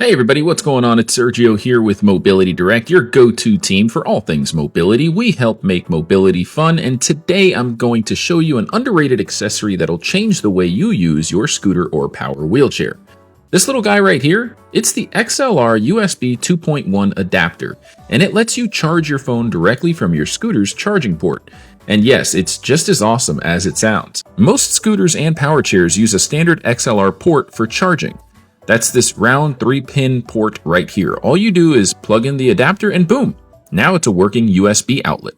Hey everybody, what's going on? It's Sergio here with Mobility Direct, your go-to team for all things mobility. We help make mobility fun, and today I'm going to show you an underrated accessory that'll change the way you use your scooter or power wheelchair. This little guy right here, it's the XLR USB 2.1 adapter, and it lets you charge your phone directly from your scooter's charging port. And yes, it's just as awesome as it sounds. Most scooters and power chairs use a standard XLR port for charging. That's this round 3-pin port right here. All you do is plug in the adapter and boom, now it's a working USB outlet.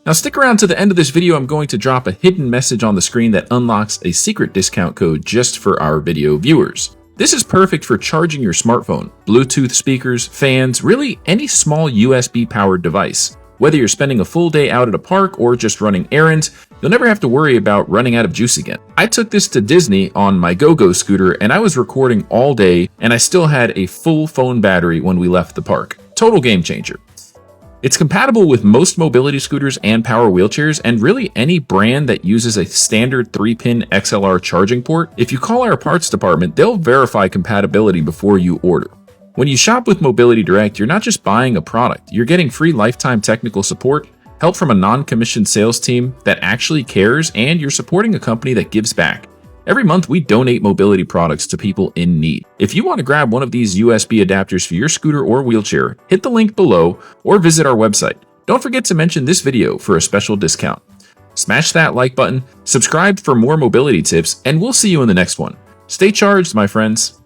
Now stick around to the end of this video. I'm going to drop a hidden message on the screen that unlocks a secret discount code just for our video viewers. This is perfect for charging your smartphone, Bluetooth speakers, fans, really any small USB powered device. Whether you're spending a full day out at a park or just running errands, you'll never have to worry about running out of juice again. I took this to Disney on my GoGo scooter and I was recording all day and I still had a full phone battery when we left the park. Total game changer. It's compatible with most mobility scooters and power wheelchairs and really any brand that uses a standard 3-pin XLR charging port. If you call our parts department, they'll verify compatibility before you order. When you shop with Mobility Direct, you're not just buying a product, you're getting free lifetime technical support, help from a non-commissioned sales team that actually cares, and you're supporting a company that gives back. Every month, we donate mobility products to people in need. If you want to grab one of these USB adapters for your scooter or wheelchair, hit the link below or visit our website. Don't forget to mention this video for a special discount. Smash that like button, subscribe for more mobility tips, and we'll see you in the next one. Stay charged, my friends.